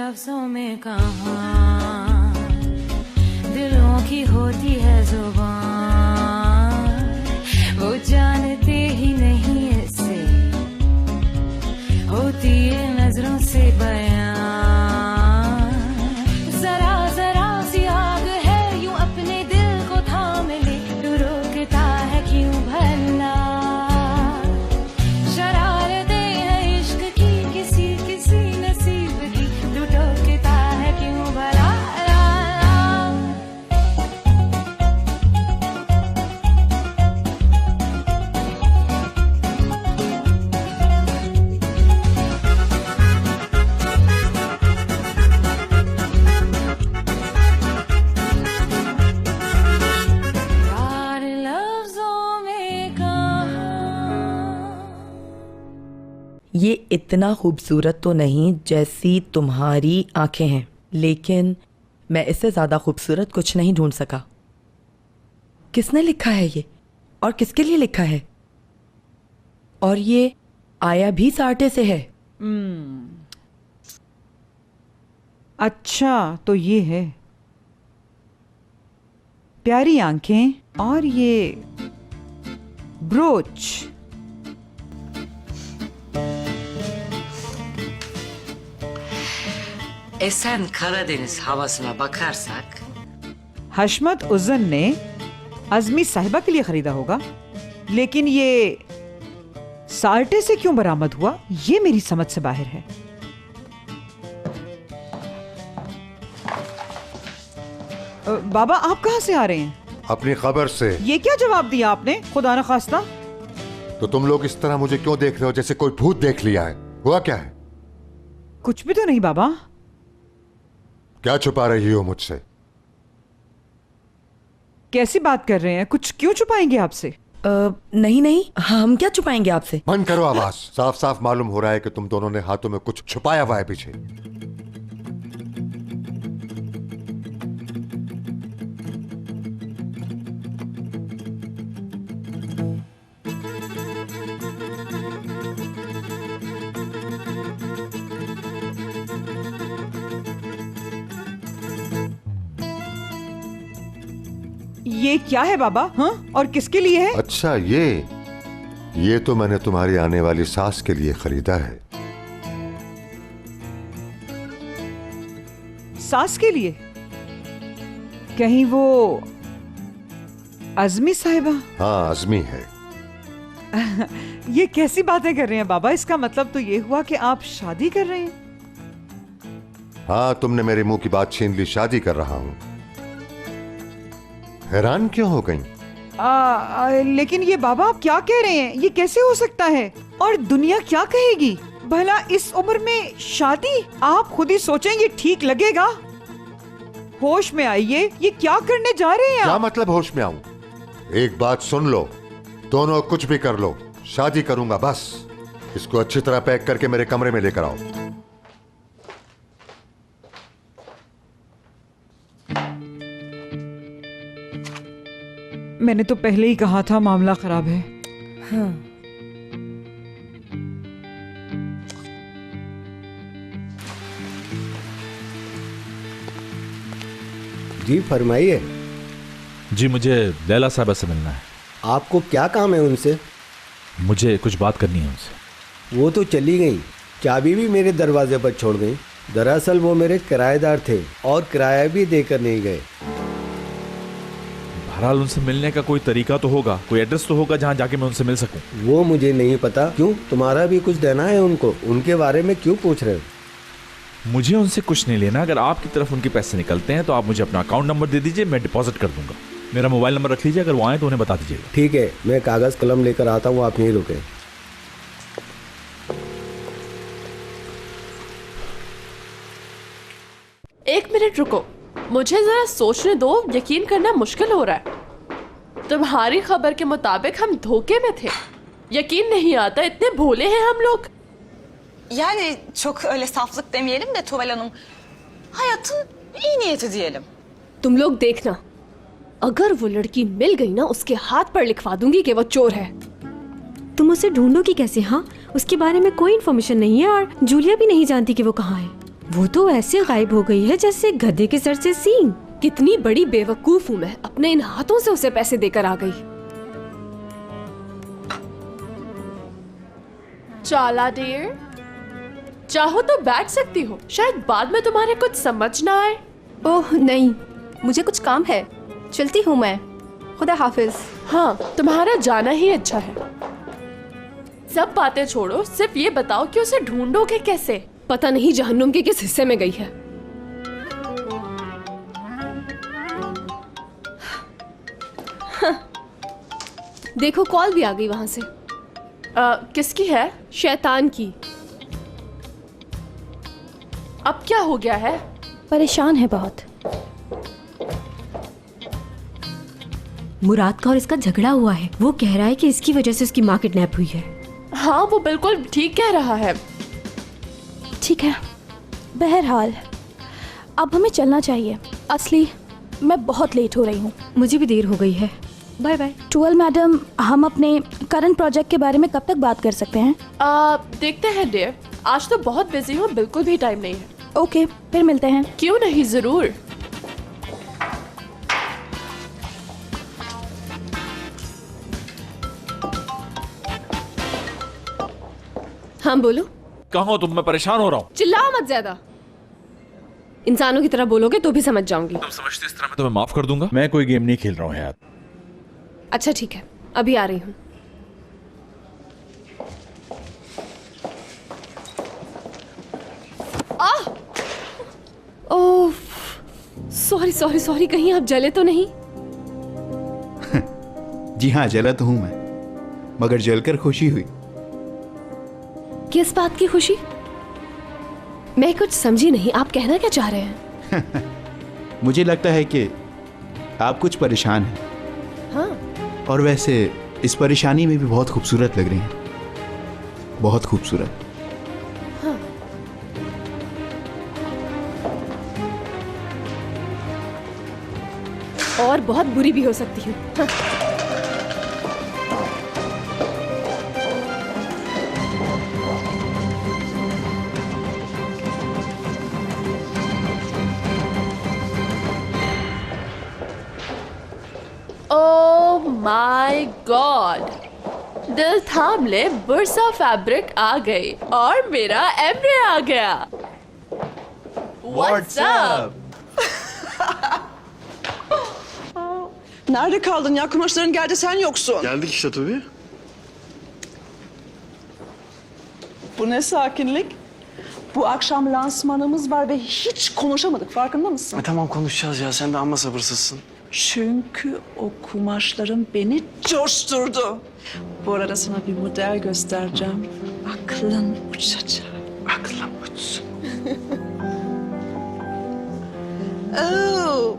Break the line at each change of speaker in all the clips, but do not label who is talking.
लफ्जों में कहाँ दिलों की होती है जुबान, वो जानते ही नहीं ऐसे होती है नजरों से बयां। जरा जरा सी आग है यूं अपने दिल को थाम ले, तू रोकता है क्यों भला, शरारतें हैं इश्क की किसी किसी नसीब की, तू टोकता है क्यों भला।
ये इतना खूबसूरत तो नहीं जैसी तुम्हारी आंखें हैं, लेकिन मैं इससे ज़्यादा खूबसूरत कुछ नहीं ढूंढ सका। किसने लिखा है ये और किसके लिए लिखा है? और ये आया भी सार्टे से है।
अच्छा तो ये है, प्यारी आंखें और ये brooch.
Sen Karadeniz havasına bakarsak,
हशमत उज़्ज़न ने अज़मी साहिबा के लिए खरीदा होगा, लेकिन ये सार्टे से क्यों बरामद हुआ ये मेरी समझ से बाहर है। बाबा आप कहाँ से आ रहे हैं?
अपनी खबर से।
ये क्या जवाब दिया आपने, खुदा न खास्ता?
तो तुम लोग इस तरह मुझे क्यों देख रहे हो जैसे कोई भूत देख लिया है? हुआ क्या है?
कुछ भी तो नहीं बाबा।
क्या छुपा रही हो मुझसे?
कैसी बात कर रहे हैं? कुछ क्यों छुपाएंगे आपसे?
नहीं नहीं, हम क्या छुपाएंगे आपसे।
बंद करो आवाज। साफ साफ मालूम हो रहा है कि तुम दोनों ने हाथों में कुछ छुपाया हुआ है पीछे।
ये क्या है बाबा? हाँ, और किसके लिए है?
अच्छा ये तो मैंने तुम्हारी आने वाली सास के लिए खरीदा है।
सास के लिए? कहीं वो अज़मी साहिबा?
हाँ अज़मी है।
ये कैसी बातें कर रहे हैं बाबा? इसका मतलब तो ये हुआ कि आप शादी कर रहे हैं?
हाँ तुमने मेरे मुंह की बात छीन ली। शादी कर रहा हूं। हैरान क्यों हो गई?
लेकिन ये बाबा आप क्या कह रहे हैं? ये कैसे हो सकता है? और दुनिया क्या कहेगी भला इस उम्र में शादी? आप खुद ही सोचें, ये ठीक लगेगा? होश में आइए, ये क्या करने जा रहे हैं
क्या
आप?
मतलब होश में आऊं? एक बात सुन लो, दोनों कुछ भी कर लो, शादी करूंगा बस। इसको अच्छी तरह पैक करके मेरे कमरे में लेकर आओ।
मैंने तो पहले ही कहा था मामला खराब है।
हाँ।
जी फरमाइए।
जी मुझे लैला साहबा से मिलना है।
आपको क्या काम है उनसे?
मुझे कुछ बात करनी है उनसे।
वो तो चली गई, चाबी भी मेरे दरवाजे पर छोड़ गई। दरअसल वो मेरे किराएदार थे और किराया भी देकर नहीं गए।
बहरहाल उनसे मिलने का कोई तरीका तो होगा, कोई एड्रेस तो होगा जहाँ जाके मैं उनसे मिल सकूं।
वो मुझे नहीं पता। क्यों, तुम्हारा भी कुछ देना है उनको? उनके बारे में क्यों पूछ रहे हो?
मुझे उनसे कुछ नहीं लेना। अगर आपकी तरफ उनके पैसे निकलते हैं तो आप मुझे अपना अकाउंट नंबर दे दीजिए, मैं डिपॉजिट कर दूंगा। मेरा मोबाइल नंबर रख लीजिए, अगर वो आए तो उन्हें बता दीजिएगा।
ठीक है, मैं कागज कलम लेकर आता हूँ, आप नहीं रुके।
एक मिनट रुको, मुझे जरा सोचने दो। यकीन करना मुश्किल हो रहा है। तुम्हारी खबर के मुताबिक हम धोखे में थे। यकीन नहीं आता, इतने भोले हैं हम लोग।
Yani çok öyle saflık demeyelim de Tuval Hanım. Hayatın iyi niyeti diyelim.
तुम लोग देखना, अगर वो लड़की मिल गई ना, उसके हाथ पर लिखवा दूंगी कि वो चोर है।
तुम उसे ढूंढोगी कैसे? हाँ, उसके बारे में कोई इन्फॉर्मेशन नहीं है और जूलिया भी नहीं जानती कि वो कहाँ है। वो तो ऐसे गायब हो गई है जैसे गधे के सर से सींग। कितनी बड़ी बेवकूफ हूँ मैं, अपने इन हाथों से उसे पैसे देकर आ गई।
चाला डियर, चाहो तो बैठ सकती हो, शायद बाद में तुम्हारे कुछ समझ ना आए।
ओह नहीं, मुझे कुछ काम है, चलती हूँ मैं। खुदा हाफिज।
हाँ, तुम्हारा जाना ही अच्छा है। सब बातें छोड़ो, सिर्फ ये बताओ कि उसे ढूंढोगे कैसे?
पता नहीं जहन्नुम के किस हिस्से में गई है। देखो कॉल भी आ गई वहां से।
किसकी है?
शैतान की।
अब क्या हो गया है?
परेशान है बहुत। मुराद का और इसका झगड़ा हुआ है। वो कह रहा है कि इसकी वजह से उसकी माँ किडनैप हुई है।
हाँ, वो बिल्कुल ठीक कह रहा है।
ठीक है, बहरहाल अब हमें चलना चाहिए। असली मैं बहुत लेट हो रही हूँ। मुझे भी देर हो गई है। Bye bye. टुअल मैडम, हम अपने करंट प्रोजेक्ट के बारे में कब तक बात कर सकते हैं?
देखते हैं डियर, आज तो बहुत बिजी हूँ, बिल्कुल भी टाइम नहीं है।
ओके, फिर मिलते हैं।
क्यों नहीं, जरूर।
हाँ बोलो।
कहाँ हो तुम? मैं परेशान हो रहा हूँ।
चिल्लाओ मत ज्यादा। इंसानों की तरह बोलोगे तो भी समझ जाऊंगी।
तुम समझते इस तरह मैं तुम्हें माफ कर दूंगा? मैं कोई गेम नहीं खेल रहा हूँ यार।
अच्छा ठीक है, अभी आ रही हूँ। ओह, सॉरी सॉरी सॉरी, कहीं आप जले तो नहीं?
जी हाँ, जला तो हूं मैं, मगर जलकर खुशी हुई।
किस बात की खुशी? मैं कुछ समझी नहीं, आप कहना क्या चाह रहे हैं?
मुझे लगता है कि आप कुछ परेशान हैं।
हाँ।
और वैसे इस परेशानी में भी बहुत खूबसूरत लग रही हैं, बहुत खूबसूरत।
हाँ। और बहुत बुरी भी हो सकती हूँ। हाँ।
ओह माय गॉड, दिल थाम ले, बुरसा फैब्रिक आ गई और मेरा एम्ब्रे आ गया। What's up?
Nerede kaldın ya? Kumaşların geldi, sen yoksun.
Geldik işte tabii.
Bu ne sakinlik? Bu akşam lansmanımız var ve hiç konuşamadık. Farkında mısın?
Tamam konuşacağız ya. Sen de amma sabırsızsın.
Çünkü o kumaşların beni coşturdu. Bu arada sana bir model göstereceğim. Aklın uçacak.
Aklım uçsun.
Oo,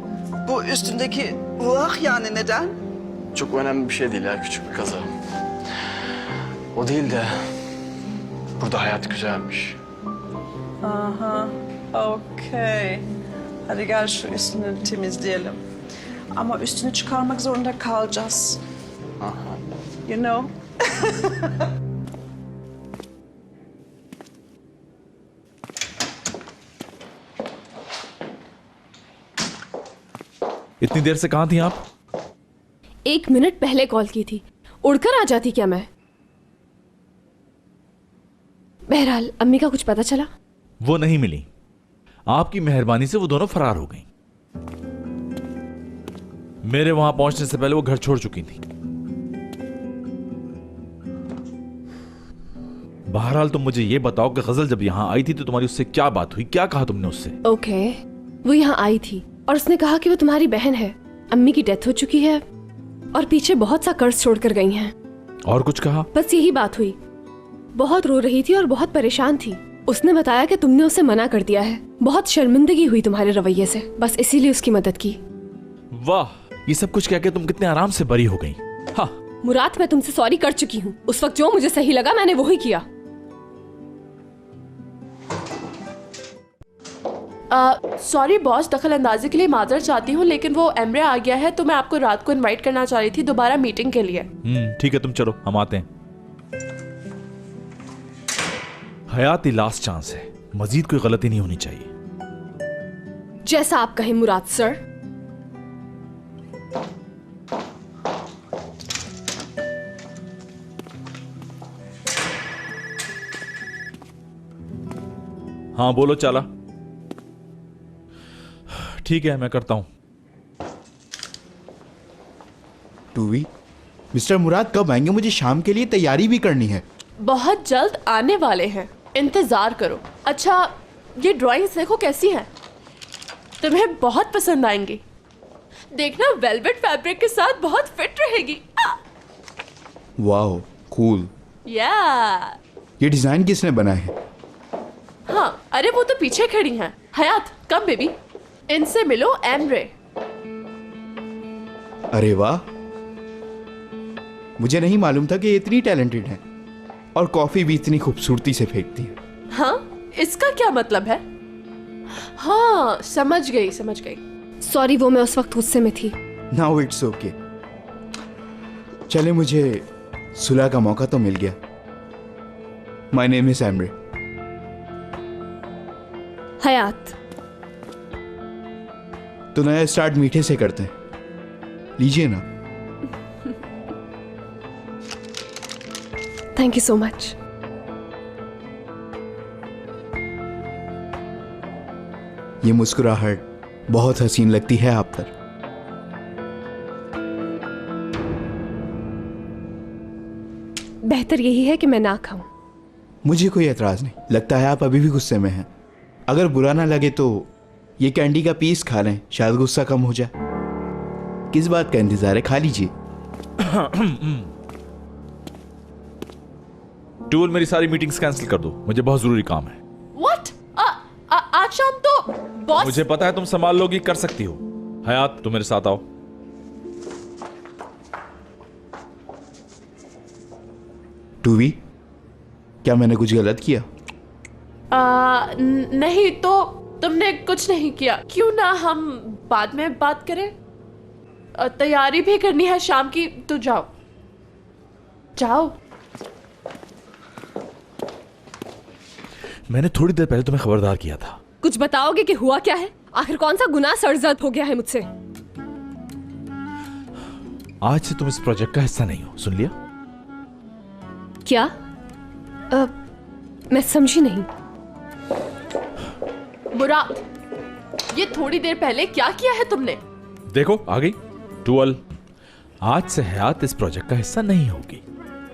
bu üstündeki vah yani neden?
Çok önemli bir şey değil ya. Küçük bir kaza. O değil de burada hayat güzelmiş.
Aha, okey. Hadi gel şu üstünü temizleyelim. Ama üstünü çıkarmak zorunda kalacağız.
Aha.
You know?
इतनी देर से कहाँ थी आप?
1 minute पहले call की थी। उड़कर आ जाती क्या मैं? बहरहाल अम्मी का कुछ पता चला?
वो नहीं मिली। आपकी मेहरबानी से वो दोनों फरार हो गईं। मेरे वहां पहुंचने से पहले वो घर छोड़ चुकी थी। बहरहाल तुम मुझे ये बताओ कि गजल जब यहाँ आई थी तो तुम्हारी उससे क्या बात हुई? क्या कहा तुमने उससे?
ओके, वो यहाँ आई थी और उसने कहा कि वो तुम्हारी बहन है, अम्मी की डेथ हो चुकी है और पीछे बहुत सा कर्ज छोड़कर गई हैं।
और कुछ कहा?
बस यही बात हुई। बहुत रो रही थी और बहुत परेशान थी। उसने बताया कि तुमने उसे मना कर दिया है। बहुत शर्मिंदगी हुई तुम्हारे रवैये से, बस इसीलिए उसकी मदद की।
वाह, ये सब कुछ कह के तुम कितने आराम से बरी हो गई। हाँ
मुराद, मैं तुमसे सॉरी कर चुकी हूँ। उस वक्त जो मुझे सही लगा मैंने वो ही किया।
सॉरी बॉस, दखल अंदाजी के लिए माजरत चाहती हूँ, लेकिन वो एम्ब्रे आ गया है तो मैं आपको रात को इनवाइट करना चाह रही थी दोबारा मीटिंग के लिए।
ठीक है, तुम चलो, हम आते हैं। हयाती लास्ट चांस है, मजीद कोई गलती नहीं होनी चाहिए।
जैसा आप कहें मुराद सर।
हाँ बोलो चाला। ठीक है मैं करता हूं।
टूवी, मिस्टर मुराद कब आएंगे? मुझे शाम के लिए तैयारी भी करनी है।
बहुत जल्द आने वाले हैं, इंतजार करो। अच्छा ये ड्राइंग्स देखो कैसी हैं, तुम्हें बहुत पसंद आएंगी। देखना वेलवेट फैब्रिक के साथ बहुत फिट रहेगी।
Wow cool.
या
ये डिजाइन किसने बनाए हैं?
हाँ अरे वो तो पीछे खड़ी हैं। हयात कम बेबी, इनसे मिलो, एमरे।
अरे वाह, मुझे नहीं मालूम था कि ये इतनी टैलेंटेड है और कॉफी भी इतनी खूबसूरती से फेंकती है।
हाँ इसका क्या मतलब है? हाँ समझ गई समझ गई।
सॉरी वो मैं उस वक्त गुस्से में थी।
Now it's okay. चले मुझे सुलह का मौका तो मिल गया। My name is Emre.
Hayat.
तो नया स्टार्ट मीठे से करते हैं, लीजिए ना।
Thank you so much.
ये मुस्कुराहट बहुत हसीन लगती है आप पर।
बेहतर यही है कि मैं ना खाऊं।
मुझे कोई एतराज नहीं। लगता है आप अभी भी गुस्से में हैं। अगर बुरा ना लगे तो ये कैंडी का पीस खा लें, शायद गुस्सा कम हो जाए। किस बात का इंतजार है, खा लीजिए।
टूल मेरी सारी मीटिंग्स कैंसिल कर दो, मुझे बहुत जरूरी काम है।
What? आज शाम तो बॉस।
मुझे पता है तुम संभाल लोगी, कर सकती हो। हयात तुम मेरे साथ आओ।
टूवी, क्या मैंने कुछ गलत किया?
नहीं तो तुमने कुछ नहीं किया। क्यों ना हम बाद में बात करें? तैयारी भी करनी है शाम की, तो जाओ जाओ।
मैंने थोड़ी देर पहले तुम्हें खबरदार किया था।
कुछ बताओगे कि हुआ क्या है? आखिर कौन सा गुनाह सरजद हो गया है मुझसे?
आज से तुम इस प्रोजेक्ट का हिस्सा नहीं हो, सुन लिया?
क्या? मैं समझी नहीं।
मुराद, ये थोड़ी देर पहले क्या किया है तुमने?
देखो आ गई। टूअल, आज से हयात इस प्रोजेक्ट का हिस्सा नहीं होगी।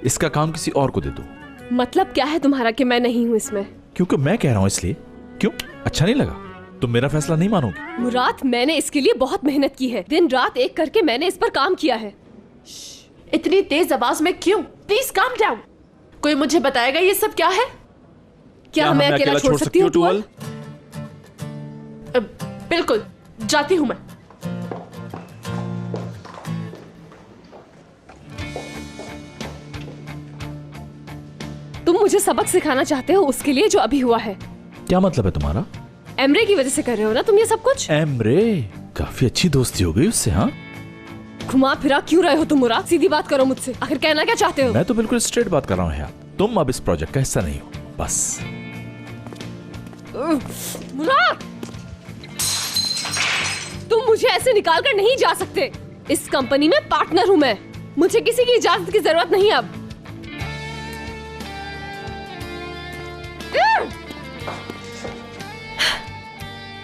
इसका काम किसी और को दे दो।
मतलब क्या है तुम्हारा कि मैं नहीं हूं इसमें?
क्योंकि मैं कह रहा हूं इसलिए। क्यों, अच्छा नहीं लगा? तुम मेरा फैसला नहीं मानोगी?
मुराद, मैंने इसके लिए बहुत मेहनत की है। दिन रात एक करके मैंने इस पर काम किया है।
इतनी तेज आवाज में क्यों? Please calm down. कोई मुझे बताएगा ये सब क्या है?
क्या मैं अकेला छोड़ सकती हूँ टूअल?
बिल्कुल, जाती हूं मैं।
तुम मुझे सबक सिखाना चाहते हो उसके लिए जो अभी हुआ है?
क्या मतलब है तुम्हारा?
एमरे की वजह से कर रहे हो ना तुम ये सब कुछ?
एमरे, काफी अच्छी दोस्ती हो गई उससे। हाँ,
घुमा फिरा क्यों रहे हो तुम मुराद? सीधी बात करो मुझसे, आखिर कहना क्या चाहते हो?
मैं तो बिल्कुल स्ट्रेट बात कर रहा हूँ यार। तुम अब इस प्रोजेक्ट का हिस्सा नहीं हो, बस।
मुराद, तुम मुझे ऐसे निकाल कर नहीं जा सकते। इस कंपनी में पार्टनर हूं मैं। मुझे किसी की इजाजत की जरूरत नहीं अब।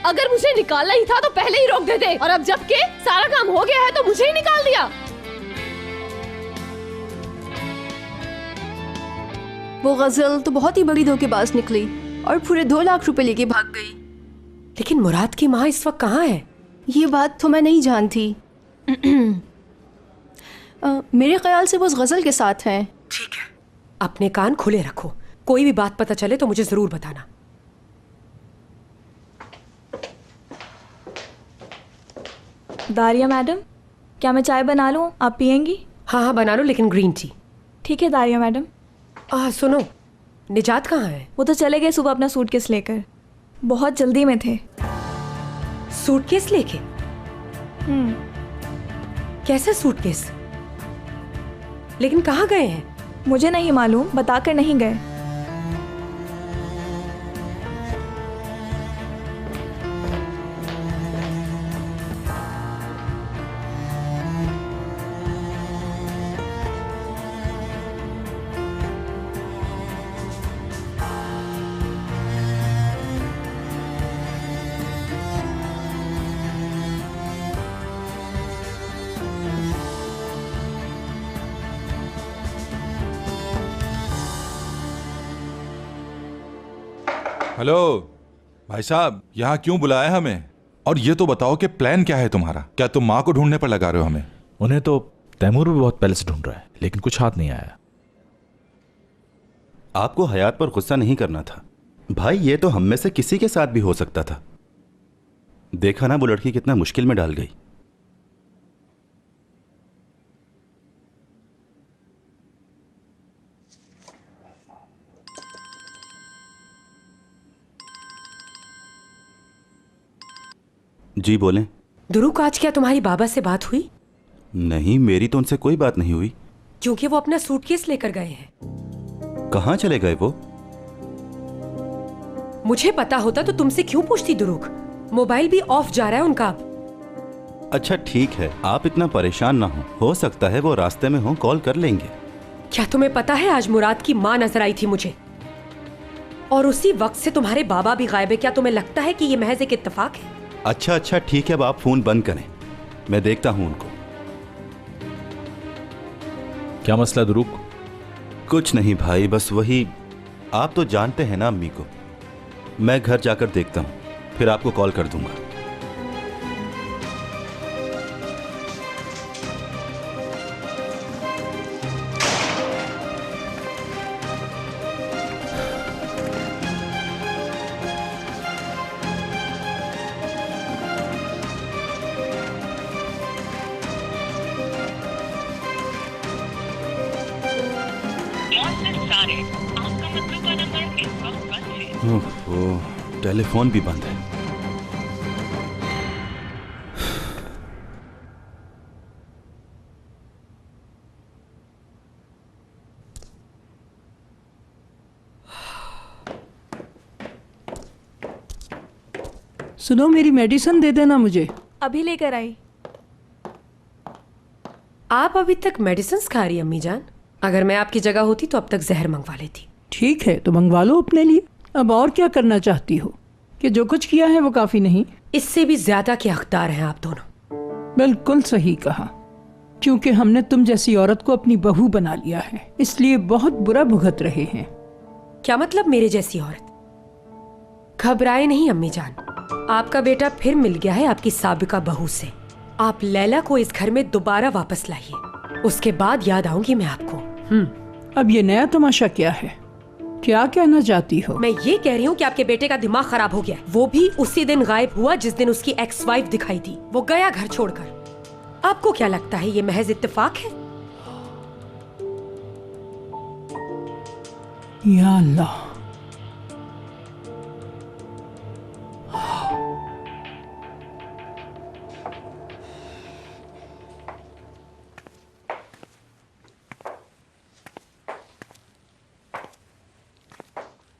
अगर मुझे निकालना ही था तो पहले ही रोक देते, और अब जबकि सारा काम हो गया है तो मुझे ही निकाल दिया।
वो गजल तो बहुत ही बड़ी धोखेबाज निकली और पूरे 2 लाख रुपए लेके भाग गई।
लेकिन मुराद की माँ इस वक्त कहाँ है?
ये बात तो मैं नहीं जानती। मेरे ख्याल से वो उस गजल के साथ हैं।
ठीक है, अपने कान खुले रखो। कोई भी बात पता चले तो मुझे जरूर बताना।
दारिया मैडम, क्या मैं चाय बना लूं? आप पियेंगी?
हाँ हाँ बना लो, लेकिन ग्रीन टी।
ठीक है दारिया मैडम।
सुनो, निजात कहाँ है?
वो तो चले गए सुबह अपना सूटकेस लेकर। बहुत जल्दी में थे।
सूटकेस लेके? कैसे सूटकेस? लेकिन कहाँ गए हैं?
मुझे नहीं मालूम, बताकर नहीं गए।
हेलो भाई साहब, यहाँ क्यों बुलाया हमें? और ये तो बताओ कि प्लान क्या है तुम्हारा? क्या तुम माँ को ढूंढने पर लगा रहे हो हमें?
उन्हें तो तैमूर भी बहुत पहले से ढूंढ रहा है, लेकिन कुछ हाथ नहीं आया।
आपको हयात पर गुस्सा नहीं करना था भाई, ये तो हम में से किसी के साथ भी हो सकता था। देखा ना वो लड़की कितना मुश्किल में डाल गई। जी बोलें।
दुरुक, आज क्या तुम्हारी बाबा से बात हुई?
नहीं, मेरी तो उनसे कोई बात नहीं हुई।
क्योंकि वो अपना सूटकेस लेकर गए हैं।
कहाँ चले गए वो?
मुझे पता होता तो तुमसे क्यों पूछती दुरुक? मोबाइल भी ऑफ जा रहा है उनका।
अच्छा ठीक है, आप इतना परेशान ना हो सकता है वो रास्ते में हो, कॉल कर लेंगे।
क्या तुम्हें पता है आज मुराद की माँ नजर आई थी मुझे, और उसी वक्त से तुम्हारे बाबा भी गायब है। क्या तुम्हें लगता है कि ये महज एक इत्तेफाक है?
अच्छा ठीक है, अब आप फोन बंद करें, मैं देखता हूं उनको।
क्या मसला दुरुक?
कुछ नहीं भाई, बस वही, आप तो जानते हैं ना अम्मी को। मैं घर जाकर देखता हूं, फिर आपको कॉल कर दूंगा। ओह, टेलीफोन भी बंद है।
सुनो, मेरी मेडिसिन दे देना मुझे।
अभी लेकर आई।
आप अभी तक मेडिसिन खा रही अम्मी जान? अगर मैं आपकी जगह होती तो अब तक जहर मंगवा लेती।
ठीक है, तो मंगवा लो अपने लिए। अब और क्या करना चाहती हो? कि जो कुछ किया है वो काफी नहीं?
इससे भी ज्यादा के हकदार हैं आप दोनों।
बिल्कुल सही कहा, क्योंकि हमने तुम जैसी औरत को अपनी बहू बना लिया है, इसलिए बहुत बुरा भुगत रहे हैं।
क्या मतलब मेरे जैसी औरत? घबराए नहीं अम्मी जान, आपका बेटा फिर मिल गया है आपकी साबिका बहू से। आप लैला को इस घर में दोबारा वापस लाइए, उसके बाद याद आऊंगी मैं आपको।
अब ये नया तमाशा क्या है? क्या कहना चाहती हो?
मैं ये कह रही हूँ कि आपके बेटे का दिमाग खराब हो गया। वो भी उसी दिन गायब हुआ जिस दिन उसकी एक्स वाइफ दिखाई दी। वो गया घर छोड़कर। आपको क्या लगता है ये महज इत्तेफाक है?
या अल्लाह,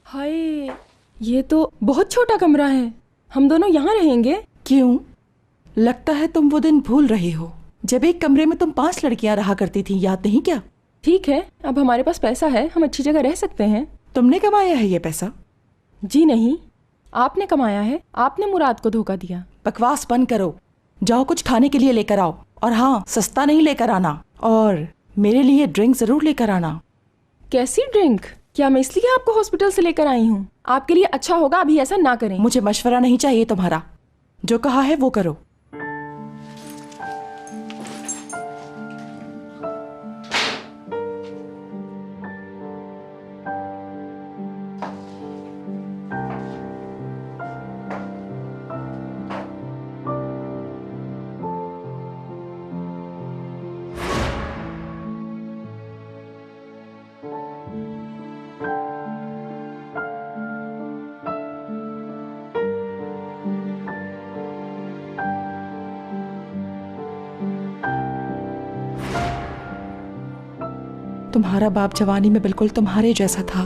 हाय, ये तो बहुत छोटा कमरा है। हम दोनों यहाँ रहेंगे?
क्यों? लगता है तुम वो दिन भूल रही हो जब एक कमरे में तुम 5 लड़कियां रहा करती थी, याद नहीं क्या?
ठीक है, अब हमारे पास पैसा है, हम अच्छी जगह रह सकते हैं।
तुमने कमाया है ये पैसा?
जी नहीं, आपने कमाया है। आपने मुराद को धोखा दिया।
बकवास बंद करो, जाओ कुछ खाने के लिए लेकर आओ। और हाँ, सस्ता नहीं लेकर आना, और मेरे लिए ड्रिंक जरूर लेकर आना।
कैसी ड्रिंक? क्या मैं इसलिए आपको हॉस्पिटल से लेकर आई हूँ? आपके लिए अच्छा होगा अभी ऐसा ना करें।
मुझे मशवरा नहीं चाहिए तुम्हारा, जो कहा है वो करो। तुम्हारा बाप जवानी में बिल्कुल तुम्हारे जैसा था।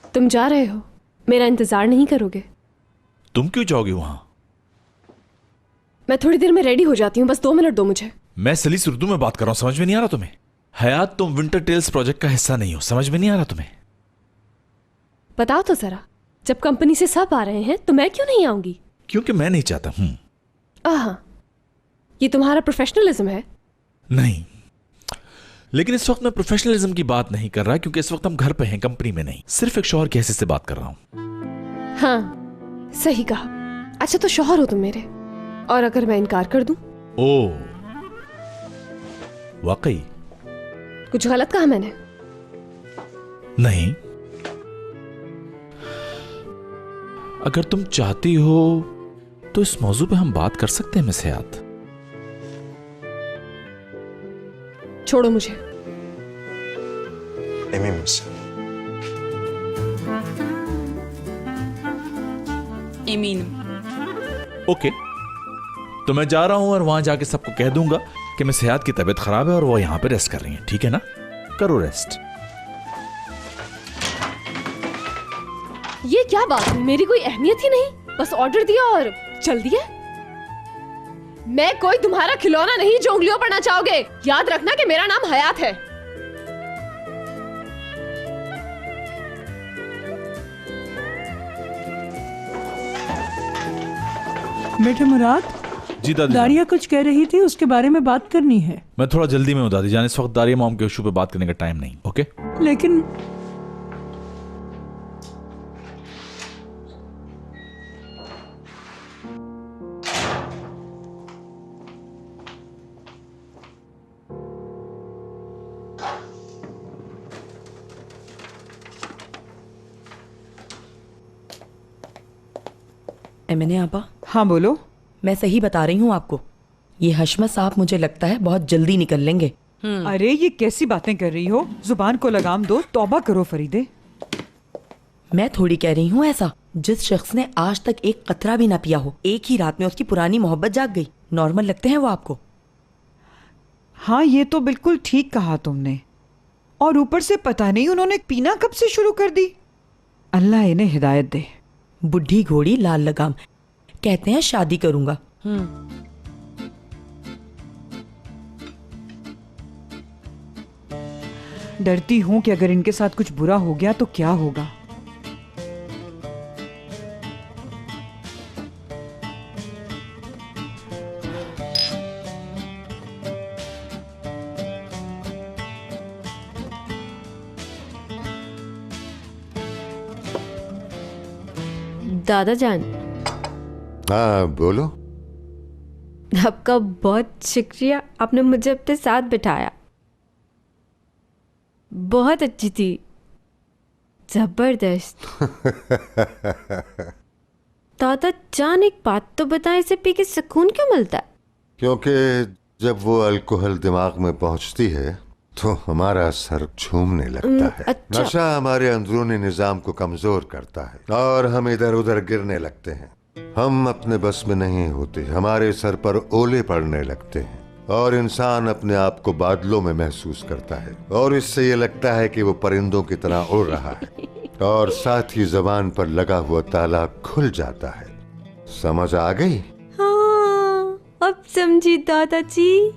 तुम जा रहे हो, मेरा इंतजार नहीं करोगे?
तुम क्यों जाओगी वहां?
मैं थोड़ी देर में रेडी हो जाती हूँ, बस 2 मिनट दो मुझे।
मैं सलीस उर्दू में बात कर रहा हूँ, समझ में नहीं आ रहा तुम्हें? हयात, तुम विंटर टेल्स प्रोजेक्ट का हिस्सा नहीं हो, समझ में नहीं आ रहा तुम्हें?
बताओ तो जरा, जब कंपनी से सब आ रहे हैं तो मैं क्यों नहीं आऊंगी?
क्योंकि मैं नहीं चाहता हूं।
आहा, ये तुम्हारा प्रोफेशनलिज्म है?
नहीं, लेकिन इस वक्त मैं प्रोफेशनलिज्म की बात नहीं कर रहा, क्योंकि इस वक्त हम घर पे हैं, कंपनी में नहीं। सिर्फ एक शौहर की हैसियत से बात कर रहा हूं।
हाँ, सही कहा। अच्छा, तो शौहर हो तुम मेरे, और अगर मैं इनकार कर दूं?
ओ, वाकई
कुछ गलत कहा मैंने?
नहीं, अगर तुम चाहती हो तो इस मौजू पे हम बात कर सकते हैं मिस हयात।
छोड़ो मुझे।
ओके, तो मैं जा रहा हूं और वहां जाके सबको कह दूंगा कि मिस हयात की तबीयत खराब है और वो यहां पे रेस्ट कर रही हैं। ठीक है ना? करो रेस्ट।
ये क्या बात हुई? मेरी कोई अहमियत ही नहीं, बस ऑर्डर दिया और चल दिया। मैं कोई तुम्हारा खिलौना नहीं जो उंगलियों पर ना चाहोगे। याद रखना कि मेरा नाम हयात है।
बेटे मुराद,
जी दादी।
दारिया कुछ कह रही थी, उसके बारे में बात करनी है।
मैं थोड़ा जल्दी में हूं दादी जान, इस वक्त दारिया मॉम के इशू पे बात करने का टाइम नहीं। ओके?
लेकिन
एमएनए आपा।
हाँ बोलो।
मैं सही बता रही हूँ आपको, ये हशमत साहब मुझे लगता है बहुत जल्दी निकल लेंगे।
अरे ये कैसी बातें कर रही हो? जुबान को लगाम दो, तौबा करो फरीदे।
मैं थोड़ी कह रही हूँ ऐसा। जिस शख्स ने आज तक एक कतरा भी ना पिया हो, एक ही रात में उसकी पुरानी मोहब्बत जाग गई। नॉर्मल लगते हैं वो आपको?
हाँ, ये तो बिल्कुल ठीक कहा तुमने। और ऊपर से पता नहीं उन्होंने पीना कब से शुरू कर दी। अल्लाह इन्हें हिदायत दे।
बुढ़ी घोड़ी लाल लगाम, कहते हैं शादी करूंगा।
डरती हूं कि अगर इनके साथ कुछ बुरा हो गया तो क्या होगा।
दादा जान।
हाँ बोलो।
आपका बहुत शुक्रिया, आपने मुझे अपने साथ बिठाया। बहुत अच्छी थी, जबरदस्त। दादा जान, एक बात तो बताएं, इसे पी के सुकून क्यों मिलता है?
क्योंकि जब वो अल्कोहल दिमाग में पहुंचती है तो हमारा सर झूमने लगता है।
अच्छा।
नशा हमारे अंदरूनी निजाम को कमजोर करता है और हम इधर उधर गिरने लगते हैं। हम अपने बस में नहीं होते, हमारे सर पर ओले पड़ने लगते हैं और इंसान अपने आप को बादलों में महसूस करता है और इससे ये लगता है कि वो परिंदों की तरह उड़ रहा है और साथ ही जबान पर लगा हुआ ताला खुल जाता है। समझ आ गई?
हाँ, अब समझी दादाजी।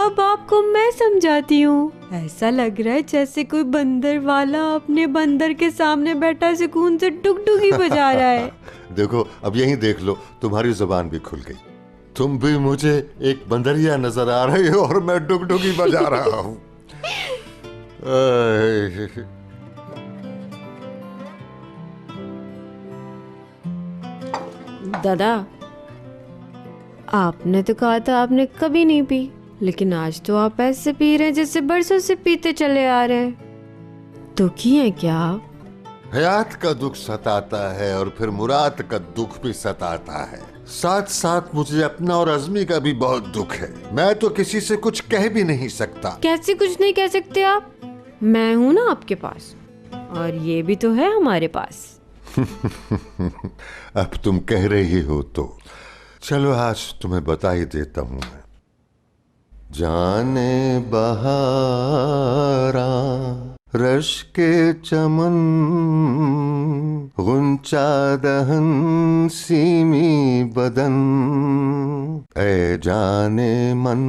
अब आपको मैं समझाती हूँ। ऐसा लग रहा है जैसे कोई बंदर वाला अपने बंदर के सामने बैठा सुकून से डुगडुगी बजा रहा है।
देखो, अब यहीं देख लो, तुम्हारी जुबान भी खुल गई। तुम भी मुझे एक बंदरिया नजर आ रही हो और मैं डुगडुगी बजा रहा हूँ।
दादा, आपने तो कहा था आपने कभी नहीं पी, लेकिन आज तो आप ऐसे पी रहे हैं जैसे बरसों से पीते चले आ रहे हैं। दुखी हैं क्या आप?
हयात का दुख सताता है और फिर मुराद का दुख भी सताता है। साथ साथ मुझे अपना और अज़मी का भी बहुत दुख है। मैं तो किसी से कुछ कह भी नहीं सकता।
कैसे कुछ नहीं कह सकते आप? मैं हूं ना आपके पास, और ये भी तो है हमारे पास।
अब तुम कह रही हो तो चलो आज तुम्हें बता ही देता हूँ मैं। जाने बहारा रश के चमन गुंचा दहन सीमी बदन, ए जाने मन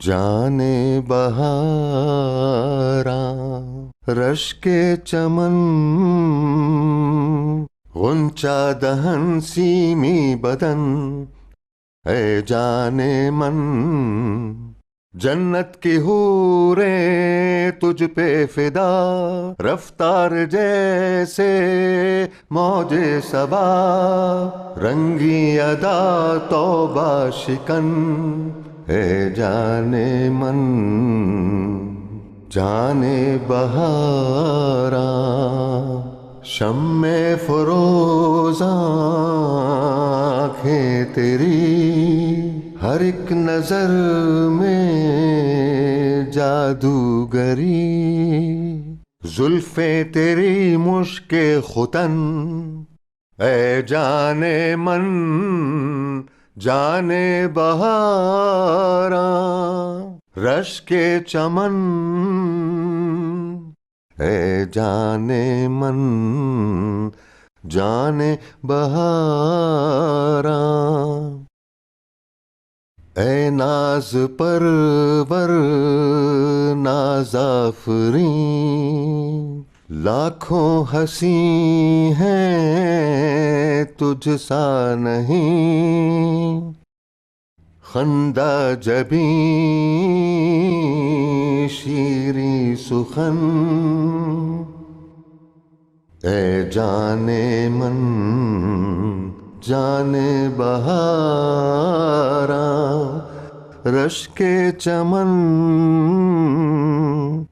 जाने बहारा, रश के चमन, गुंचा दहन सीमी बदन, ए जाने मन, जन्नत की हूरे तुझ पे फिदा, रफ्तार जैसे मौजे सबा, रंगी अदा तौबा शिकन, ए जाने मन जाने बहारा, शम्मे फरोज़ आँखें तेरी, हर एक नजर में जादूगरी, जुल्फे तेरी मुश्के खुतन, ए जाने मन जाने बहारा, रश के चमन, ए जाने मन जाने बहारा, ए नाज परवर नाज़ाफ़री, लाखों हंसी हैं तुझ सा नहीं, खंदा जबी शीरी सुखन, ए जाने मन जाने बहारा, रश के चमन,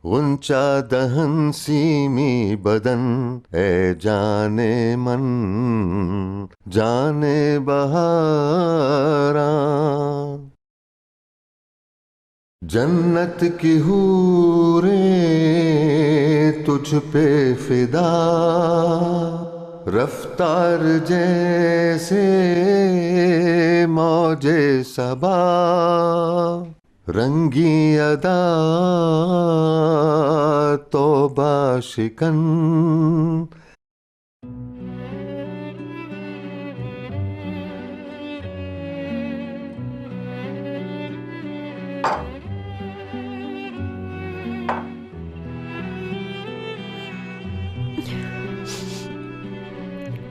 गुंचा दहन सीमी बदन, ए जाने मन जाने बहारा, जन्नत की हूरे तुझ पे फिदा, रफ्तार जैसे मौजे सबा, रंगी अदा तौबा शिकन,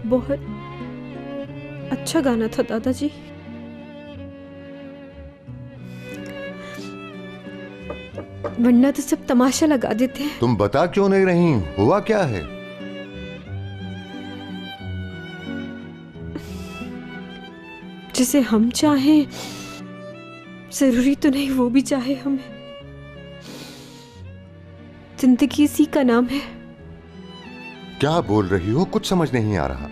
बहुत अच्छा गाना था दादाजी। वरना तो सब तमाशा लगा देते हैं।
तुम बता क्यों नहीं रही, हुआ क्या है?
जिसे हम चाहें जरूरी तो नहीं वो भी चाहे हमें। जिंदगी इसी का नाम है।
क्या बोल रही हो, कुछ समझ नहीं आ रहा।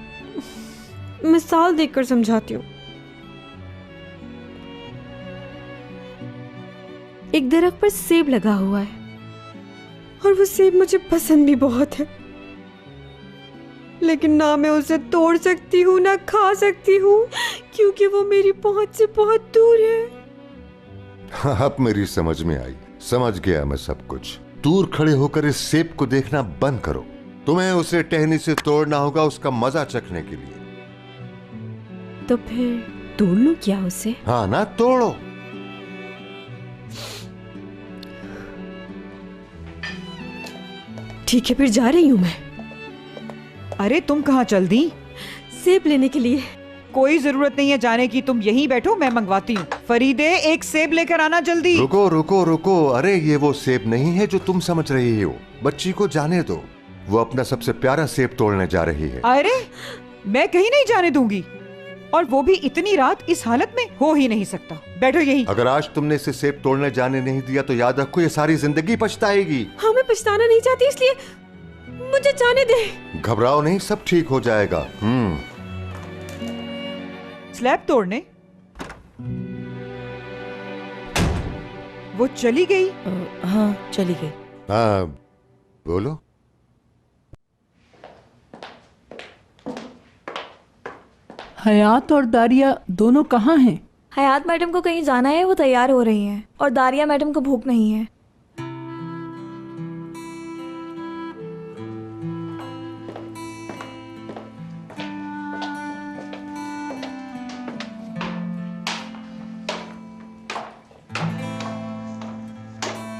मिसाल देकर समझाती हूँ। एक दरख्त पर सेब लगा हुआ है और वो सेब मुझे पसंद भी बहुत है, लेकिन ना मैं उसे तोड़ सकती हूँ ना खा सकती हूँ, क्योंकि वो मेरी पहुंच से बहुत दूर है।
अब मेरी समझ में आई, समझ गया मैं सब कुछ। दूर खड़े होकर इस सेब को देखना बंद करो। तुम्हें उसे टहनी से तोड़ना होगा उसका मजा चखने के लिए।
तो फिर तोड़ लूं क्या उसे?
हाँ ना, तोड़ो।
ठीक है, फिर जा रही हूं मैं।
अरे तुम कहाँ चल दी?
सेब लेने के लिए।
कोई जरूरत नहीं है जाने की, तुम यहीं बैठो, मैं मंगवाती हूँ। फरीदे, एक सेब लेकर आना जल्दी।
रुको रुको रुको, अरे ये वो सेब नहीं है जो तुम समझ रही हो। बच्ची को जाने दो, वो अपना सबसे प्यारा सेब तोड़ने जा रही है।
अरे मैं कहीं नहीं जाने दूंगी, और वो भी इतनी रात इस हालत में हो ही नहीं सकता। बैठो यहीं।
अगर आज तुमने इसे सेब तोड़ने जाने नहीं दिया तो याद रखो ये सारी जिंदगी पछताएगी।
हाँ, मैं पछताना नहीं चाहती, इसलिए मुझे जाने दे।
घबराओ नहीं, सब ठीक हो जाएगा।
स्लैब तोड़ने वो चली गई?
हाँ चली गई।
हाँ बोलो।
हयात और दारिया दोनों कहाँ हैं?
हयात मैडम को कहीं जाना है, वो तैयार हो रही हैं, और दारिया मैडम को भूख नहीं है।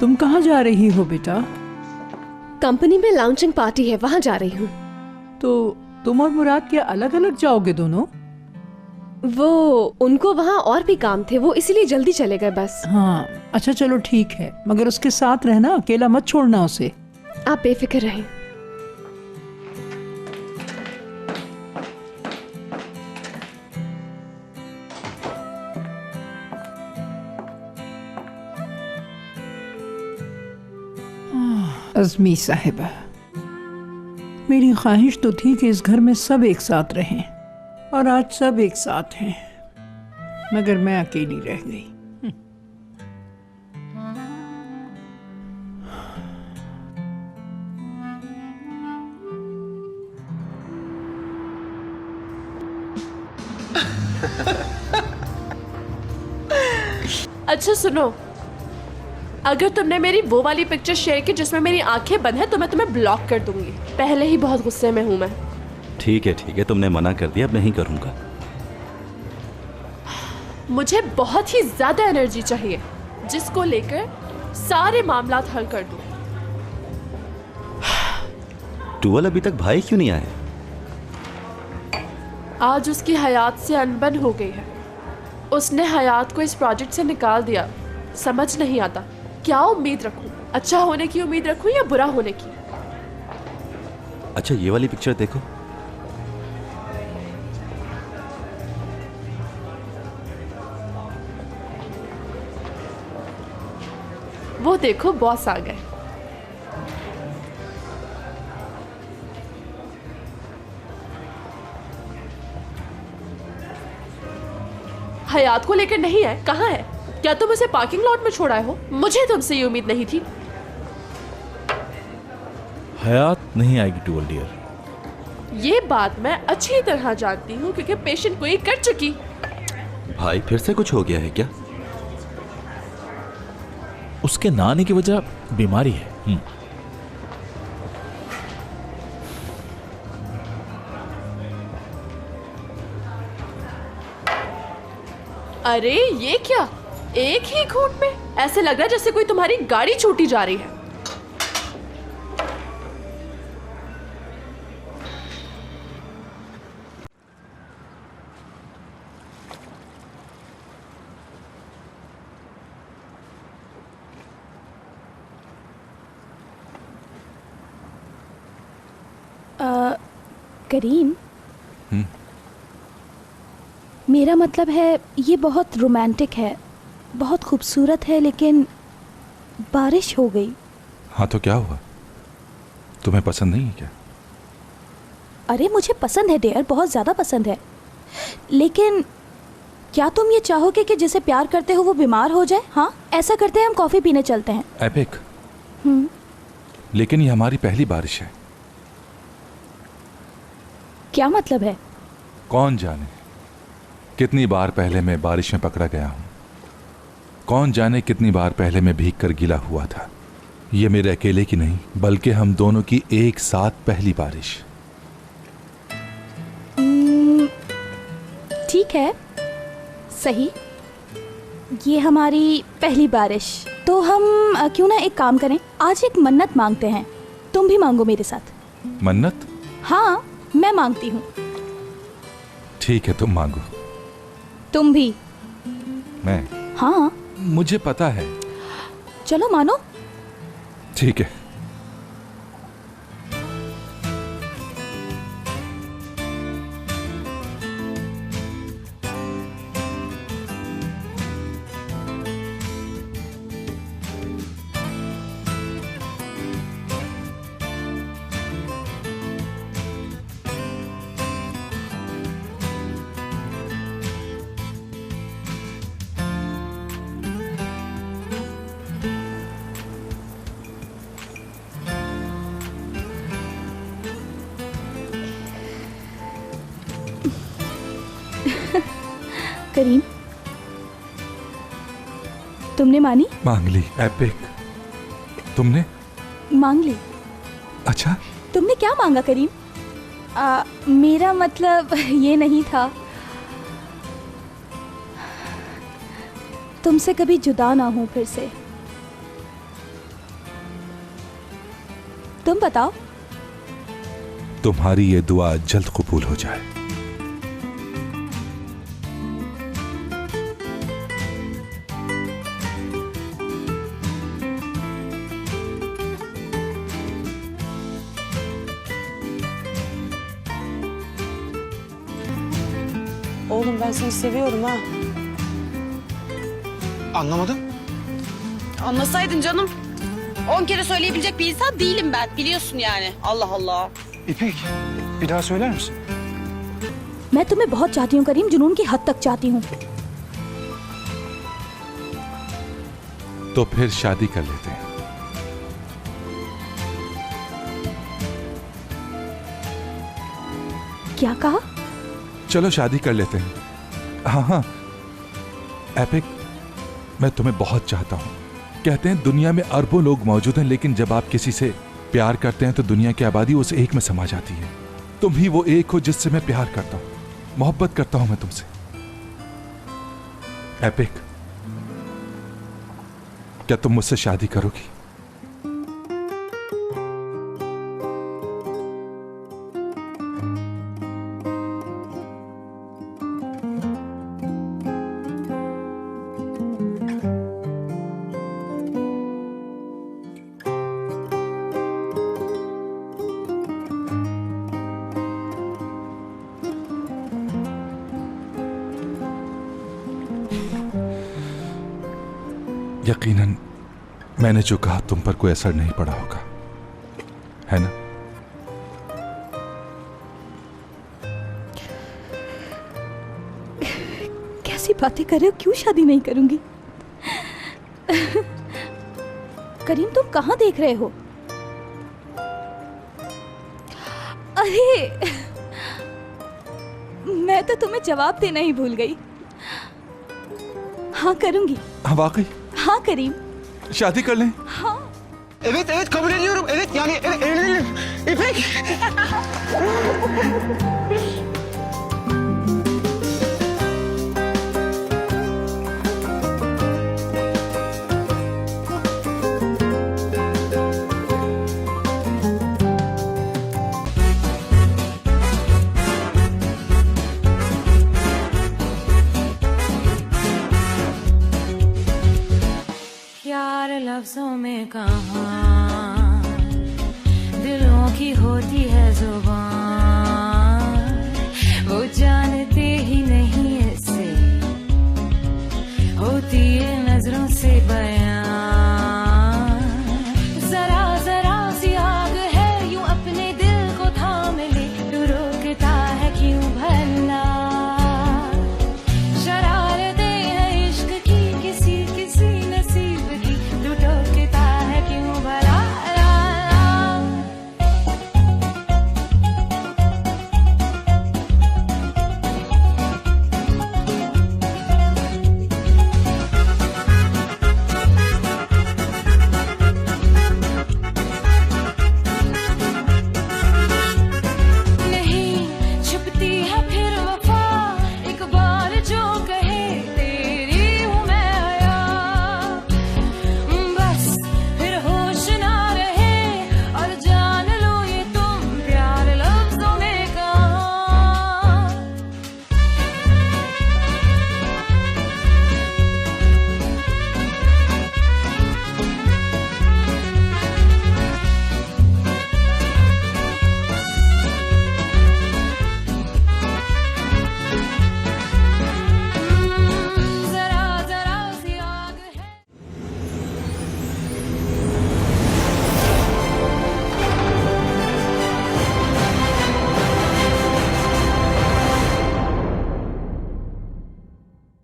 तुम कहाँ जा रही हो बेटा?
कंपनी में लॉन्चिंग पार्टी है, वहाँ जा रही हूँ।
तो तुम और मुराद क्या अलग अलग जाओगे दोनों?
वो उनको वहाँ और भी काम थे, वो इसीलिए जल्दी चले गए बस।
हाँ अच्छा चलो ठीक है, मगर उसके साथ रहना, अकेला मत छोड़ना उसे।
आप बेफिक्र रहें।
अज़मी साहिबा, मेरी ख्वाहिश तो थी कि इस घर में सब एक साथ रहें, और आज सब एक साथ हैं, मगर मैं अकेली रह गई।
अच्छा सुनो, अगर तुमने मेरी वो वाली पिक्चर शेयर की जिसमें मेरी आंखें बंद है तो मैं तुम्हें ब्लॉक कर दूंगी। पहले ही बहुत गुस्से में हूं मैं।
ठीक है, तुमने मना कर दिया, अब नहीं करूंगा।
मुझे बहुत ही ज्यादा एनर्जी चाहिए जिसको लेकर सारे मामलात हल कर दूं।
टुअल अभी तक भाई क्यों नहीं आए?
आज उसकी हयात से अनबन हो गई है। उसने हयात को इस प्रोजेक्ट से निकाल दिया। समझ नहीं आता क्या उम्मीद रखूं, अच्छा होने की उम्मीद रखूं या बुरा होने की।
अच्छा ये वाली पिक्चर देखो।
वो देखो बॉस आ गए। हयात को लेकर नहीं है, कहाँ है? क्या तुम उसे पार्किंग लॉट में छोड़ाए हो? मुझे तुमसे ये उम्मीद नहीं थी।
हयात नहीं आएगी टुअल डियर।
ये बात मैं अच्छी तरह जानती हूँ क्योंकि पेशेंट को ही कर चुकी।
भाई फिर से कुछ हो गया है क्या?
उसके ना आने की वजह बीमारी है।
अरे ये क्या, एक ही घूंट में? ऐसे लग रहा है जैसे कोई तुम्हारी गाड़ी छूटी जा रही है।
करीम, मेरा मतलब है ये बहुत रोमांटिक है, बहुत खूबसूरत है, लेकिन बारिश हो गई।
हाँ तो क्या हुआ? तुम्हें पसंद नहीं है क्या?
अरे मुझे पसंद है डियर, बहुत ज़्यादा पसंद है, लेकिन क्या तुम ये चाहोगे कि जिसे प्यार करते हो वो बीमार हो जाए? हाँ ऐसा करते हैं, हम कॉफ़ी पीने चलते हैं।
एपिक, लेकिन ये हमारी पहली बारिश है।
क्या मतलब है?
कौन जाने कितनी बार पहले मैं बारिश में पकड़ा गया हूं, कौन जाने कितनी बार पहले मैं भीग कर गीला हुआ था। ये मेरे अकेले की नहीं बल्कि हम दोनों की एक साथ पहली बारिश।
ठीक है, सही, ये हमारी पहली बारिश। तो हम क्यों ना एक काम करें, आज एक मन्नत मांगते हैं। तुम भी मांगो मेरे साथ।
मन्नत?
हाँ मैं मांगती हूँ।
ठीक है तुम मांगो।
तुम भी?
मैं?
हाँ
मुझे पता है।
चलो मानो।
ठीक है।
करीम, तुमने मानी?
मांग ली। एपिक, तुमने
मांग ली?
अच्छा
तुमने क्या मांगा करीम? मेरा मतलब ये नहीं था, तुमसे कभी जुदा ना हूं फिर से। तुम बताओ।
तुम्हारी ये दुआ जल्द कबूल हो जाए।
Oğlum ben seni seviyorum ha.
Anlamadım.
Anlasaydın canım. 10 kere söyleyebilecek bir insan değilim ben. Biliyorsun yani. Allah Allah.
İpek, bir daha söyler misin?
मैं तुम्हें बहुत चाहती हूँ करीम, जुनून की हद तक चाहती हूँ।
तो फिर शादी कर लेते हैं।
क्या कहा?
चलो शादी कर लेते हैं। हाँ हाँ एपिक, मैं तुम्हें बहुत चाहता हूँ। कहते हैं दुनिया में अरबों लोग मौजूद हैं, लेकिन जब आप किसी से प्यार करते हैं तो दुनिया की आबादी उस एक में समा जाती है। तुम ही वो एक हो जिससे मैं प्यार करता हूँ, मोहब्बत करता हूं मैं तुमसे। एपिक, क्या तुम मुझसे शादी करोगी? यकीनन मैंने जो कहा तुम पर कोई असर नहीं पड़ा होगा, है ना?
कैसी बातें कर रहे हो? क्यों शादी नहीं करूंगी? करीम तुम कहां देख रहे हो? अरे मैं तो तुम्हें जवाब देना ही भूल गई। हाँ करूंगी।
हाँ वाकई?
हाँ करीम,
शादी कर लें?
हाँ।
Evet evet kabul ediyorum. Evet yani evlenelim. İpek.
यार लफ्जों में कहाँ दिलों की होती है जुबान।